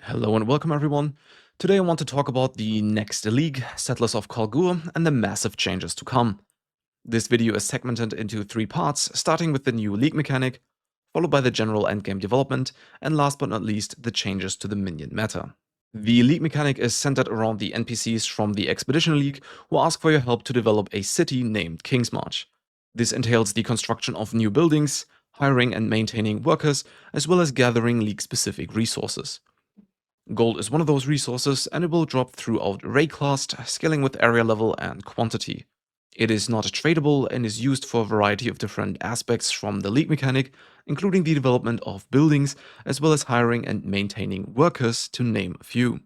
Hello and welcome everyone. Today I want to talk about the next league, Settlers of Kalguur, and the massive changes to come. This video is segmented into 3 parts, starting with the new league mechanic, followed by the general endgame development, and last but not least, the changes to the minion meta. The league mechanic is centered around the NPCs from the Expedition League who ask for your help to develop a city named Kingsmarch. This entails the construction of new buildings, hiring and maintaining workers, as well as gathering league-specific resources. Gold is one of those resources, and it will drop throughout Raycast, scaling with area level and quantity. It is not tradable and is used for a variety of different aspects from the league mechanic, including the development of buildings, as well as hiring and maintaining workers, to name a few.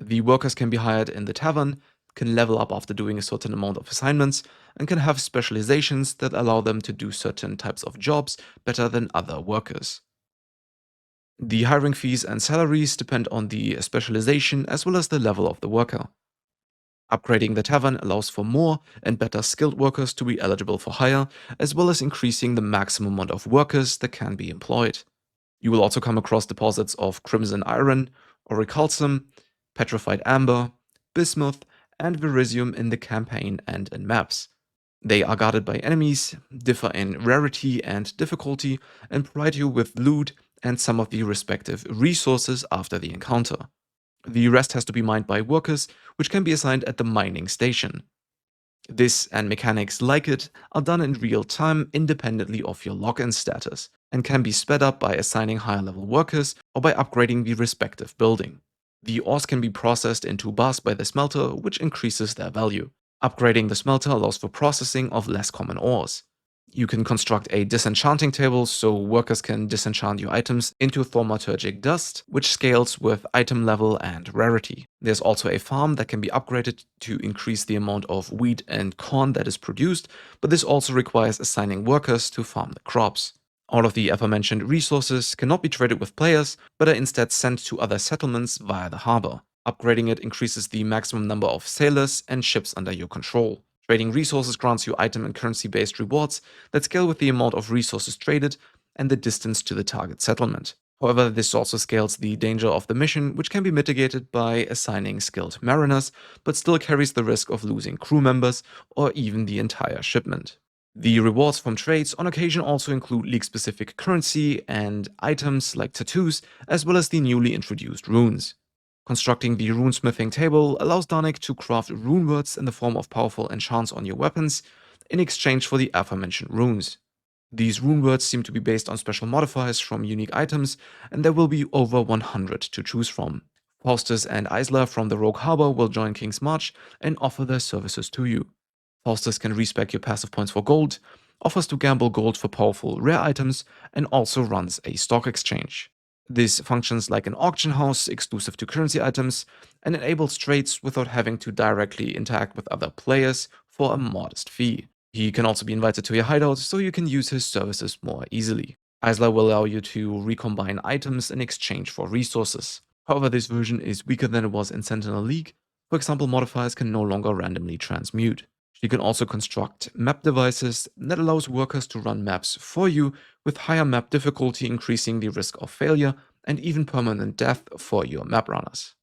The workers can be hired in the tavern, can level up after doing a certain amount of assignments, and can have specializations that allow them to do certain types of jobs better than other workers. The hiring fees and salaries depend on the specialization as well as the level of the worker. Upgrading the tavern allows for more and better skilled workers to be eligible for hire, as well as increasing the maximum amount of workers that can be employed. You will also come across deposits of crimson iron, orichalcum, petrified amber, bismuth, and verisium in the campaign and in maps. They are guarded by enemies, differ in rarity and difficulty, and provide you with loot and some of the respective resources after the encounter. The rest has to be mined by workers, which can be assigned at the mining station. This and mechanics like it are done in real time independently of your login status, and can be sped up by assigning higher level workers or by upgrading the respective building. The ores can be processed into bars by the smelter, which increases their value. Upgrading the smelter allows for processing of less common ores. You can construct a disenchanting table so workers can disenchant your items into thaumaturgic dust, which scales with item level and rarity. There's also a farm that can be upgraded to increase the amount of wheat and corn that is produced, but this also requires assigning workers to farm the crops. All of the aforementioned resources cannot be traded with players, but are instead sent to other settlements via the harbor. Upgrading it increases the maximum number of sailors and ships under your control. Trading resources grants you item and currency-based rewards that scale with the amount of resources traded and the distance to the target settlement. However, this also scales the danger of the mission, which can be mitigated by assigning skilled mariners, but still carries the risk of losing crew members or even the entire shipment. The rewards from trades on occasion also include league-specific currency and items like tattoos, as well as the newly introduced runes. Constructing the runesmithing table allows Danik to craft runewords in the form of powerful enchants on your weapons in exchange for the aforementioned runes. These runewords seem to be based on special modifiers from unique items, and there will be over 100 to choose from. Faustus and Isla from the Rogue Harbor will join King's March and offer their services to you. Faustus can respec your passive points for gold, offers to gamble gold for powerful rare items, and also runs a stock exchange. This functions like an auction house exclusive to currency items and enables trades without having to directly interact with other players for a modest fee. He can also be invited to your hideout so you can use his services more easily. Isla will allow you to recombine items in exchange for resources. However, this version is weaker than it was in Sentinel League. For example, modifiers can no longer randomly transmute. She can also construct map devices that allows workers to run maps for you, with higher map difficulty increasing the risk of failure and even permanent death for your map runners.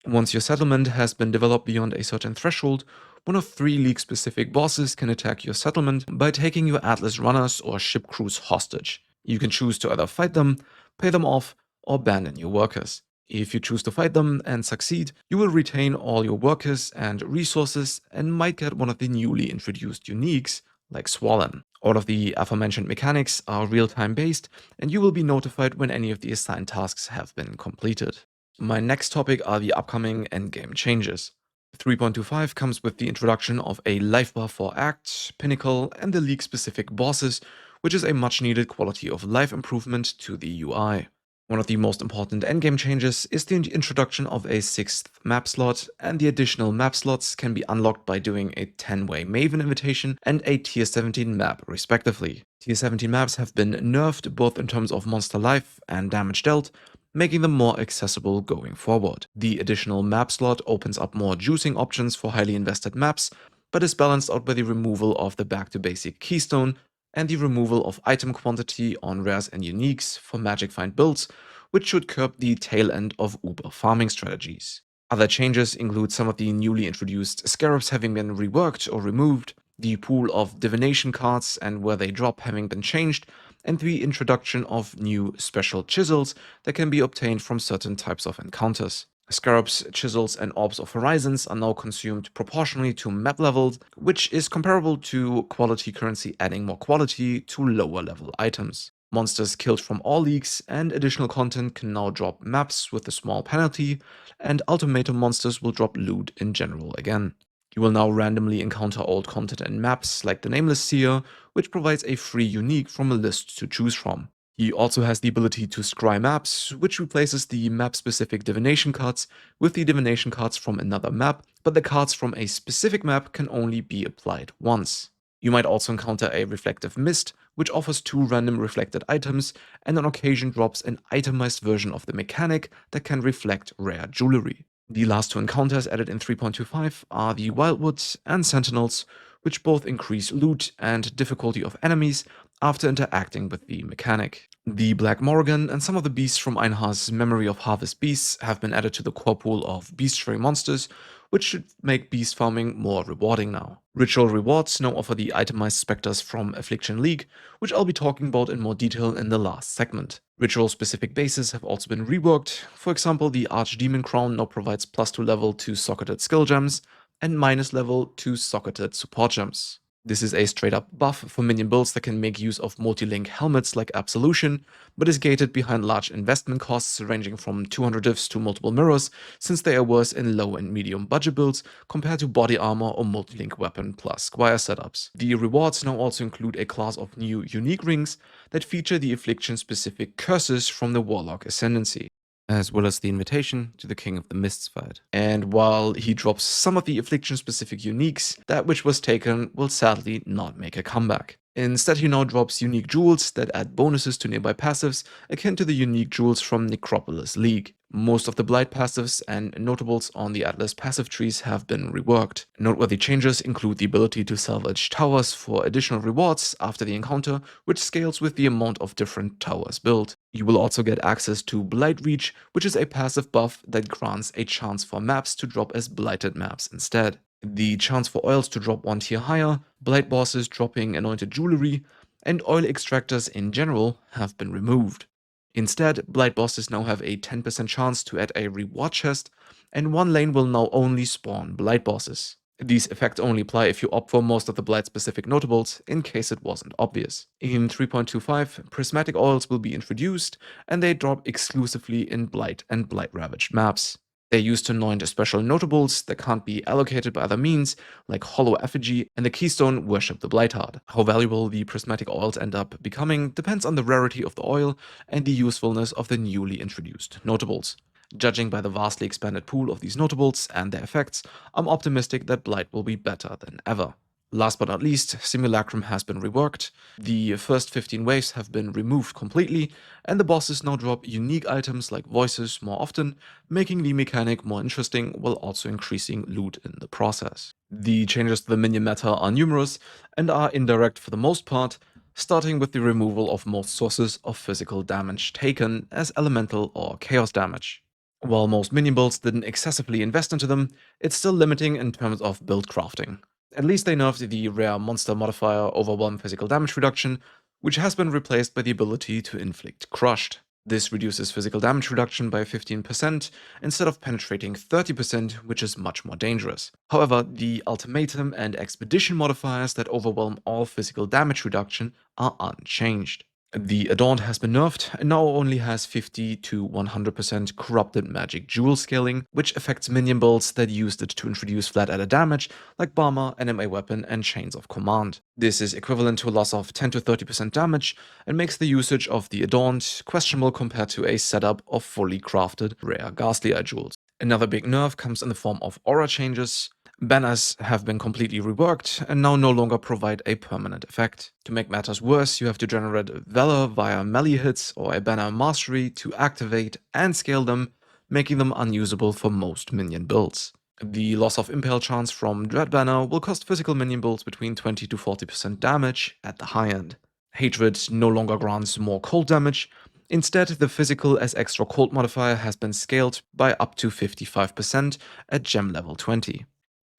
Once your settlement has been developed beyond a certain threshold, one of 3 league-specific bosses can attack your settlement by taking your Atlas runners or ship crews hostage. You can choose to either fight them, pay them off, or abandon your workers. If you choose to fight them and succeed, you will retain all your workers and resources and might get one of the newly introduced uniques, like Swollen. All of the aforementioned mechanics are real-time based, and you will be notified when any of the assigned tasks have been completed. My next topic are the upcoming Endgame Changes. 3.25 comes with the introduction of a life bar for Act, Pinnacle, and the league-specific bosses, which is a much-needed quality of life improvement to the UI. One of the most important endgame changes is the introduction of a 6th map slot, and the additional map slots can be unlocked by doing a 10-way Maven invitation and a tier 17 map respectively. Tier 17 maps have been nerfed both in terms of monster life and damage dealt, making them more accessible going forward. The additional map slot opens up more juicing options for highly invested maps, but is balanced out by the removal of the back to basic Keystone and the removal of item quantity on rares and uniques for Magic Find builds, which should curb the tail end of Uber farming strategies. Other changes include some of the newly introduced scarabs having been reworked or removed, the pool of divination cards and where they drop having been changed, and the introduction of new special chisels that can be obtained from certain types of encounters. Scarabs, chisels, and orbs of horizons are now consumed proportionally to map levels, which is comparable to quality currency adding more quality to lower level items. Monsters killed from all leagues and additional content can now drop maps with a small penalty, and ultimatum monsters will drop loot in general again. You will now randomly encounter old content and maps like the Nameless Seer, which provides a free unique from a list to choose from. He also has the ability to scry maps, which replaces the map-specific divination cards with the divination cards from another map, but the cards from a specific map can only be applied once. You might also encounter a reflective mist, which offers 2 random reflected items and on occasion drops an itemized version of the mechanic that can reflect rare jewelry. The last 2 encounters added in 3.25 are the Wildwoods and Sentinels, which both increase loot and difficulty of enemies after interacting with the mechanic. The Black Morrigan and some of the beasts from Einhar's Memory of Harvest Beasts have been added to the core pool of bestiary monsters, which should make beast farming more rewarding now. Ritual rewards now offer the itemized spectres from Affliction League, which I'll be talking about in more detail in the last segment. Ritual-specific bases have also been reworked. For example, the Archdemon Crown now provides +2 level to socketed skill gems and minus level to socketed support gems. This is a straight up buff for minion builds that can make use of multi-link helmets like Absolution, but is gated behind large investment costs ranging from 200 diffs to multiple mirrors, since they are worse in low and medium budget builds compared to body armor or multi-link weapon plus squire setups. The rewards now also include a class of new unique rings that feature the affliction-specific curses from the Warlock Ascendancy, as well as the invitation to the King of the Mists fight. And while he drops some of the affliction-specific uniques, that which was taken will sadly not make a comeback. Instead, he now drops unique jewels that add bonuses to nearby passives, akin to the unique jewels from Necropolis League. Most of the Blight passives and notables on the Atlas passive trees have been reworked. Noteworthy changes include the ability to salvage towers for additional rewards after the encounter, which scales with the amount of different towers built. You will also get access to Blight Reach, which is a passive buff that grants a chance for maps to drop as blighted maps instead. The chance for oils to drop 1 tier higher, blight bosses dropping anointed jewelry, and oil extractors in general have been removed. Instead, blight bosses now have a 10% chance to add a reward chest, and one lane will now only spawn blight bosses. These effects only apply if you opt for most of the blight-specific notables, in case it wasn't obvious. In 3.25, prismatic oils will be introduced, and they drop exclusively in blight and blight-ravaged maps. They're used to anoint special notables that can't be allocated by other means, like Hollow Effigy and the Keystone Worship the Blightheart. How valuable the prismatic oils end up becoming depends on the rarity of the oil and the usefulness of the newly introduced notables. Judging by the vastly expanded pool of these notables and their effects, I'm optimistic that Blight will be better than ever. Last but not least, Simulacrum has been reworked, the first 15 waves have been removed completely, and the bosses now drop unique items like voices more often, making the mechanic more interesting while also increasing loot in the process. The changes to the minion meta are numerous and are indirect for the most part, starting with the removal of most sources of physical damage taken as elemental or chaos damage. While most minion builds didn't excessively invest into them, it's still limiting in terms of build crafting. At least they nerfed the rare monster modifier Overwhelm physical damage reduction, which has been replaced by the ability to inflict crushed. This reduces physical damage reduction by 15% instead of penetrating 30%, which is much more dangerous. However, the ultimatum and expedition modifiers that overwhelm all physical damage reduction are unchanged. The Adorned has been nerfed and now only has 50 to 100% corrupted magic jewel scaling, which affects minion builds that used it to introduce flat adder damage like Barma, NMA Weapon, and Chains of Command. This is equivalent to a loss of 10 to 30% damage and makes the usage of the Adorned questionable compared to a setup of fully crafted rare Ghastly Eye jewels. Another big nerf comes in the form of aura changes. Banners have been completely reworked and now no longer provide a permanent effect. To make matters worse, you have to generate Valor via melee hits or a banner mastery to activate and scale them, making them unusable for most minion builds. The loss of impale chance from Dread Banner will cost physical minion builds between 20 to 40% damage at the high end. Hatred no longer grants more cold damage, Instead, the physical as extra cold modifier has been scaled by up to 55% at gem level 20.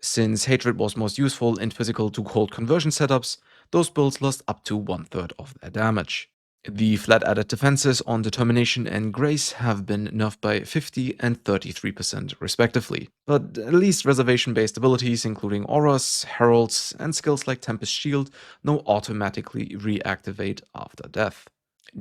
Since Hatred was most useful in physical to cold conversion setups, those builds lost up to 1/3 of their damage. The flat added defenses on Determination and Grace have been nerfed by 50 and 33% respectively, but at least reservation based abilities including auras, heralds, and skills like Tempest Shield now automatically reactivate after death.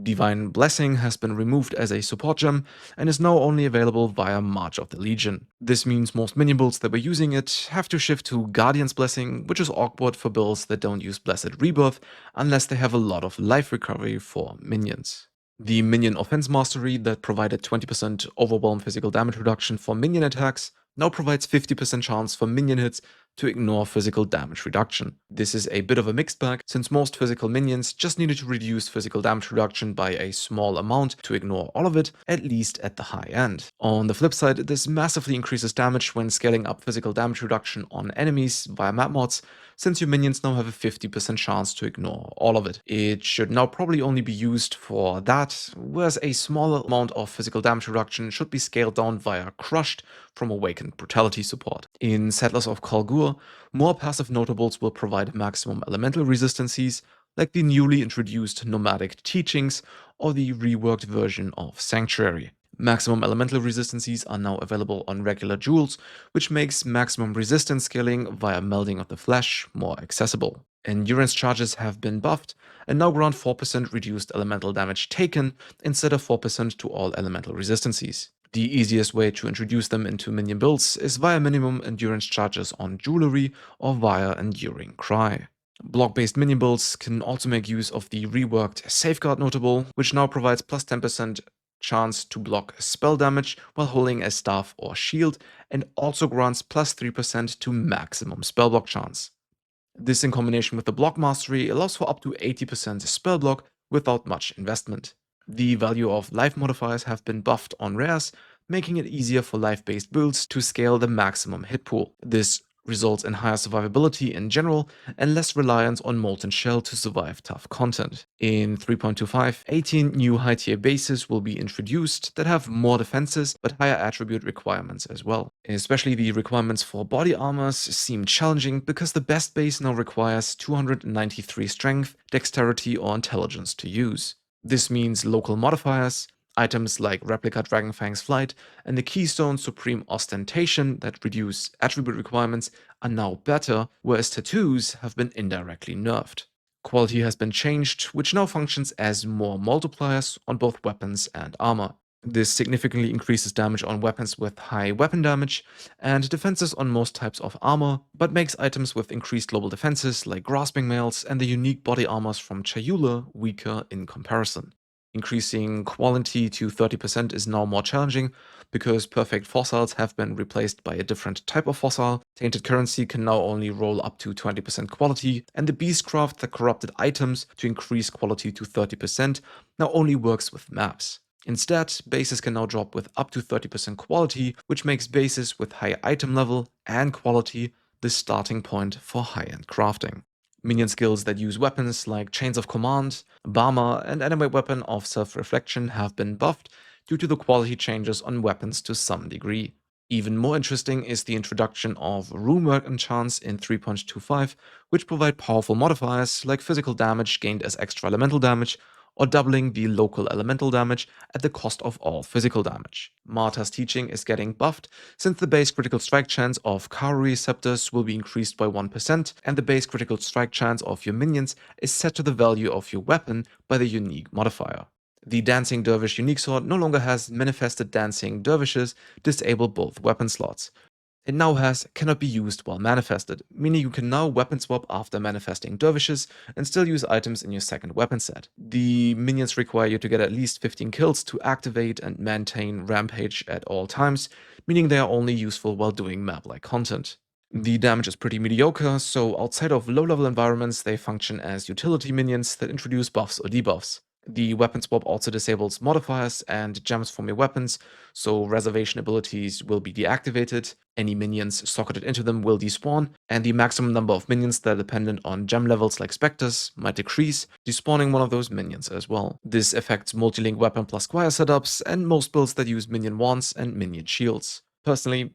Divine Blessing has been removed as a support gem and is now only available via March of the Legion. This means most minion builds that were using it have to shift to Guardian's Blessing, which is awkward for builds that don't use Blessed Rebirth unless they have a lot of life recovery for minions. The Minion Offense Mastery that provided 20% overwhelm physical damage reduction for minion attacks now provides 50% chance for minion hits to ignore physical damage reduction. This is a bit of a mixed bag, since most physical minions just needed to reduce physical damage reduction by a small amount to ignore all of it, at least at the high end. On the flip side, this massively increases damage when scaling up physical damage reduction on enemies via map mods, since your minions now have a 50% chance to ignore all of it. It should now probably only be used for that, whereas a small amount of physical damage reduction should be scaled down via Crushed from Awakened Brutality support. In Settlers of Kalguur, more passive notables will provide maximum elemental resistances, like the newly introduced Nomadic Teachings or the reworked version of Sanctuary. Maximum elemental resistances are now available on regular jewels, which makes maximum resistance scaling via Melding of the Flesh more accessible. Endurance charges have been buffed and now grant 4% reduced elemental damage taken instead of 4% to all elemental resistances. The easiest way to introduce them into minion builds is via minimum endurance charges on jewelry or via Enduring Cry. Block-based minion builds can also make use of the reworked Safeguard notable, which now provides plus 10% chance to block spell damage while holding a staff or shield, and also grants plus 3% to maximum spell block chance. This, in combination with the block mastery, allows for up to 80% spell block without much investment. The value of life modifiers have been buffed on rares, making it easier for life-based builds to scale the maximum hit pool. This results in higher survivability in general and less reliance on Molten Shell to survive tough content. In 3.25, 18 new high-tier bases will be introduced that have more defenses but higher attribute requirements as well. Especially the requirements for body armors seem challenging because the best base now requires 293 strength, dexterity or intelligence to use. This means local modifiers, items like Replica Dragonfang's Flight and the Keystone Supreme Ostentation that reduce attribute requirements are now better, whereas tattoos have been indirectly nerfed. Quality has been changed, which now functions as more multipliers on both weapons and armor. This significantly increases damage on weapons with high weapon damage and defenses on most types of armor, but makes items with increased global defenses like Grasping Mails and the unique body armors from Chayula weaker in comparison. Increasing quality to 30% is now more challenging because perfect fossils have been replaced by a different type of fossil. Tainted currency can now only roll up to 20% quality, and the Beastcraft that corrupted items to increase quality to 30% now only works with maps. Instead, bases can now drop with up to 30% quality, which makes bases with higher item level and quality the starting point for high-end crafting. Minion skills that use weapons like Chains of Command, Bama, and Anime Weapon of Self-Reflection have been buffed due to the quality changes on weapons to some degree. Even more interesting is the introduction of Runewords enchants in 3.25, which provide powerful modifiers like physical damage gained as extra elemental damage, or doubling the local elemental damage at the cost of all physical damage. Marta's teaching is getting buffed since the base critical strike chance of Karu receptors will be increased by 1%, and the base critical strike chance of your minions is set to the value of your weapon by the unique modifier. The Dancing Dervish unique sword no longer has manifested dancing dervishes disable both weapon slots. It now has cannot be used while manifested, meaning you can now weapon swap after manifesting dervishes and still use items in your second weapon set. The minions require you to get at least 15 kills to activate and maintain Rampage at all times, meaning they are only useful while doing map-like content. The damage is pretty mediocre, so outside of low-level environments they function as utility minions that introduce buffs or debuffs. The weapon swap also disables modifiers and gems from your weapons, so reservation abilities will be deactivated, any minions socketed into them will despawn, and the maximum number of minions that are dependent on gem levels like specters might decrease, despawning one of those minions as well. This affects multi-link weapon plus squire setups and most builds that use minion wands and minion shields. Personally,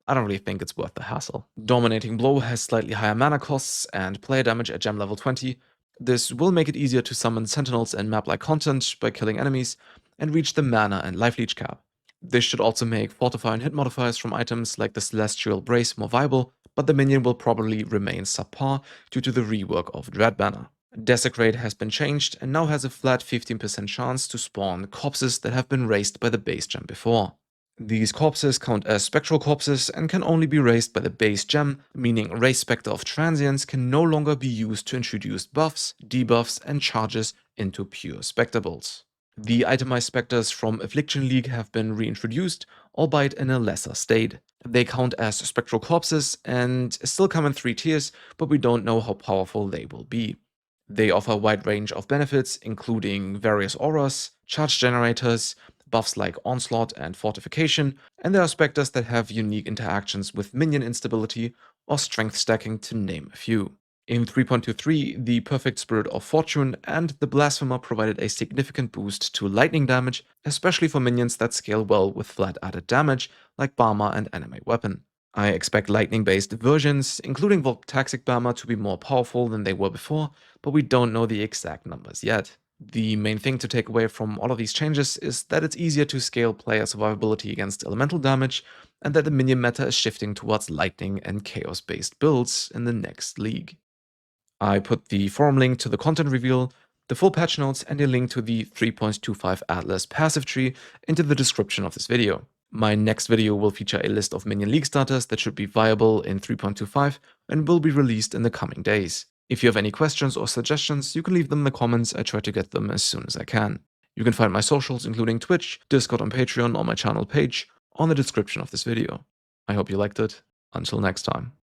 I don't really think it's worth the hassle. Dominating Blow has slightly higher mana costs and player damage at gem level 20. This will make it easier to summon sentinels and map-like content by killing enemies and reach the mana and life leech cap. This should also make fortify and hit modifiers from items like the Celestial Brace more viable, but the minion will probably remain subpar due to the rework of Dread Banner. Desecrate has been changed and now has a flat 15% chance to spawn corpses that have been raised by the base gem before. These corpses count as spectral corpses and can only be raised by the base gem, meaning Raise Spectre of Transience can no longer be used to introduce buffs, debuffs, and charges into pure spectre builds. The itemized specters from Affliction League have been reintroduced, albeit in a lesser state. They count as spectral corpses and still come in 3 tiers, but we don't know how powerful they will be. They offer a wide range of benefits, including various auras, charge generators, buffs like Onslaught and Fortification, and there are specters that have unique interactions with minion instability or strength stacking, to name a few. In 3.23, the Perfect Spirit of Fortune and the Blasphemer provided a significant boost to lightning damage, especially for minions that scale well with flat added damage, like Barma and Anime Weapon. I expect lightning-based versions, including Voltaxic Barma, to be more powerful than they were before, but we don't know the exact numbers yet. The main thing to take away from all of these changes is that it's easier to scale player survivability against elemental damage, and that the minion meta is shifting towards lightning and chaos-based builds in the next league. I put the forum link to the content reveal, the full patch notes, and a link to the 3.25 Atlas passive tree into the description of this video. My next video will feature a list of Minion League starters that should be viable in 3.25 and will be released in the coming days. If you have any questions or suggestions, you can leave them in the comments. I try to get them as soon as I can. You can find my socials, including Twitch, Discord, and Patreon on my channel page, on the description of this video. I hope you liked it. Until next time.